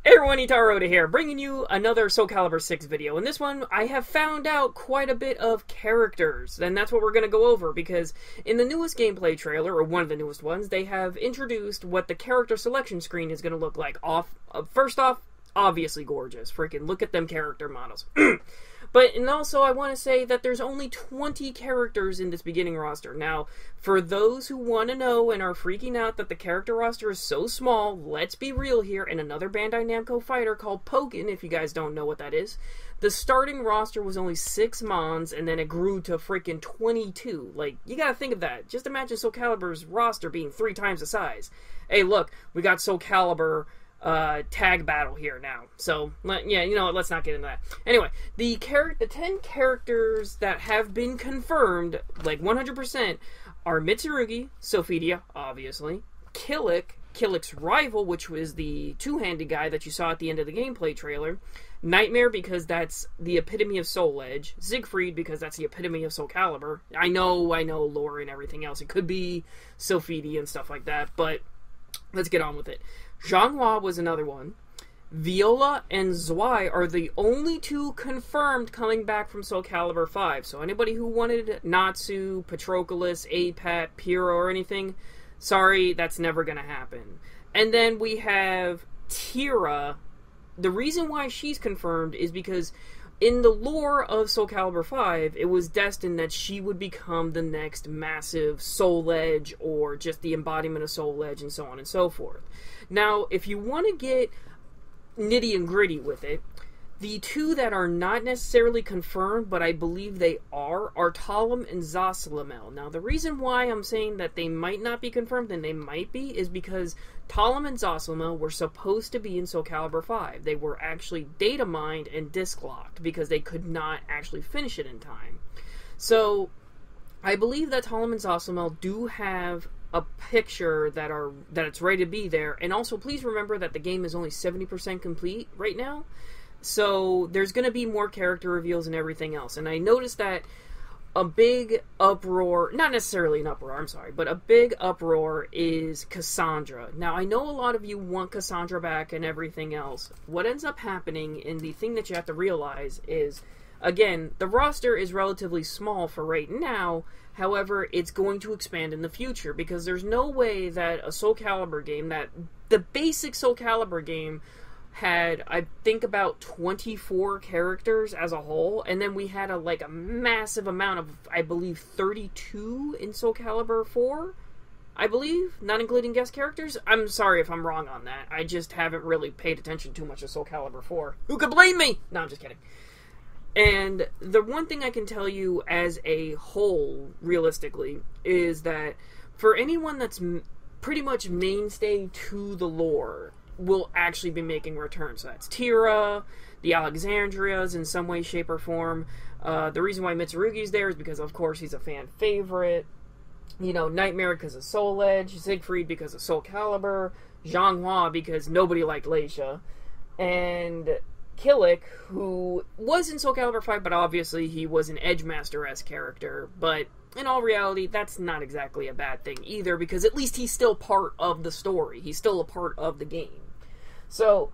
Hey everyone, Ittarra here, bringing you another Soulcalibur VI video. In this one, I have found out quite a bit of characters, and that's what we're going to go over, because in the newest gameplay trailer, or one of the newest ones, they have introduced what the character selection screen is going to look like. First off, obviously gorgeous. Freaking look at them character models. And also, I want to say that there's only 20 characters in this beginning roster. Now, for those who want to know and are freaking out that the character roster is so small, let's be real here. In another Bandai Namco fighter called Pokken, if you guys don't know what that is, the starting roster was only 6 mons, and then it grew to freaking 22. Like, you gotta think of that. Just imagine Soulcalibur's roster being 3 times the size. Hey, look, we got Soulcalibur tag battle here now. So, yeah, you know what, let's not get into that. Anyway, the 10 characters that have been confirmed, like 100%, are Mitsurugi, Sophidia, obviously, Killick's rival, which was the two-handed guy that you saw at the end of the gameplay trailer, Nightmare, because that's the epitome of Soul Edge, Siegfried, because that's the epitome of Soulcalibur. I know, lore and everything else. It could be Sophidia and stuff like that, but let's get on with it. Zhanghua was another one. Viola and ZWEI are the only 2 confirmed coming back from Soulcalibur V. So anybody who wanted Natsu, Patroclus, Apat, Pyrrha, or anything, sorry, that's never going to happen. And then we have Ittarra. The reason why she's confirmed is because in the lore of Soulcalibur V, it was destined that she would become the next massive Soul Edge, or just the embodiment of Soul Edge, and so on and so forth. Now, if you want to get nitty and gritty with it, the 2 that are not necessarily confirmed, but I believe they are Talum and Zasalamel. Now, the reason why I'm saying that they might not be confirmed, and they might be, is because Talum and Zasalamel were supposed to be in Soulcalibur V. They were actually data mined and disc locked, because they could not actually finish it in time. So, I believe that Talum and Zasalamel do have a picture that it's ready to be there. And also, please remember that the game is only 70% complete right now. So, there's going to be more character reveals and everything else. And I noticed that a big uproar, not necessarily an uproar, I'm sorry, but a big uproar is Cassandra. Now, I know a lot of you want Cassandra back and everything else. What ends up happening, and the thing that you have to realize is, again, the roster is relatively small for right now. However, it's going to expand in the future, because there's no way that a Soulcalibur game, that the basic Soulcalibur game had, I think, about 24 characters as a whole, and then we had a massive amount of, I believe, 32 in Soulcalibur IV, I believe, not including guest characters. I'm sorry if I'm wrong on that. I just haven't really paid attention too much to Soulcalibur IV. Who could blame me? No, I'm just kidding. And the one thing I can tell you as a whole, realistically, is that for anyone that's pretty much mainstay to the lore, will actually be making returns. So that's Ittarra, the Alexandrias in some way, shape, or form. The reason why Mitsurugi's there is because, of course, he's a fan favorite. You know, Nightmare because of Soul Edge, Siegfried because of Soulcalibur, Zhanghua because nobody liked Leisha, and Killick, who was in Soulcalibur V, but obviously he was an Edgemaster-esque character, but in all reality, that's not exactly a bad thing either, because at least he's still part of the story. He's still a part of the game. So,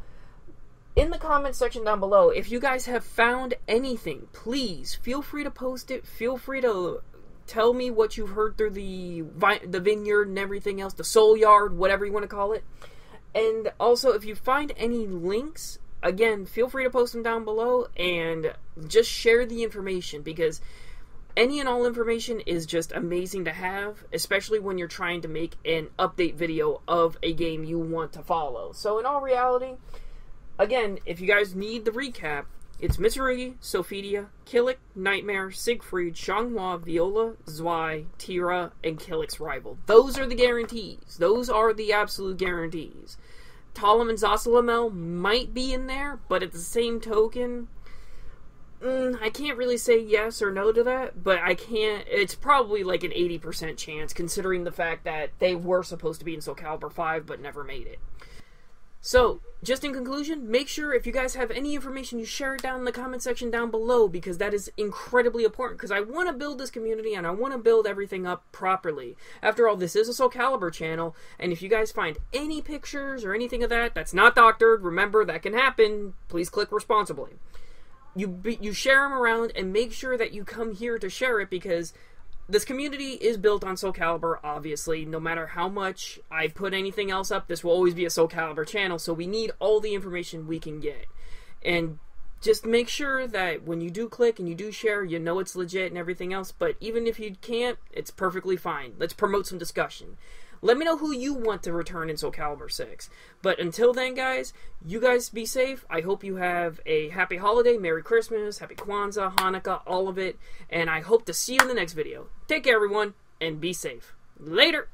in the comments section down below, if you guys have found anything, please feel free to post it. Feel free to tell me what you've heard through the vineyard and everything else, the soul yard, whatever you want to call it. And also, if you find any links, again, feel free to post them down below and just share the information, because any and all information is just amazing to have, especially when you're trying to make an update video of a game you want to follow. So in all reality, again, if you guys need the recap, it's Mitsurugi, Sophidia, Killick, Nightmare, Siegfried, Zhanghua, Viola, ZWEI, Ittarra, and Killick's rival. Those are the guarantees. Those are the absolute guarantees. Talum and Zasalamel might be in there, but at the same token, I can't really say yes or no to that, but I can't. It's probably like an 80% chance, considering the fact that they were supposed to be in Soulcalibur V, but never made it. So, just in conclusion, make sure if you guys have any information, you share it down in the comment section down below, because that is incredibly important, because I want to build this community and I want to build everything up properly. After all, this is a Soulcalibur channel, and if you guys find any pictures or anything of that that's not doctored, remember that can happen, please click responsibly. You share them around and make sure that you come here to share it, because this community is built on Soulcalibur, obviously. No matter how much I put anything else up, this will always be a Soulcalibur channel, so we need all the information we can get. And just make sure that when you do click and you do share, you know it's legit and everything else, but even if you can't, it's perfectly fine. Let's promote some discussion. Let me know who you want to return in Soulcalibur 6. But until then, guys, you guys be safe. I hope you have a happy holiday, Merry Christmas, Happy Kwanzaa, Hanukkah, all of it. And I hope to see you in the next video. Take care, everyone, and be safe. Later!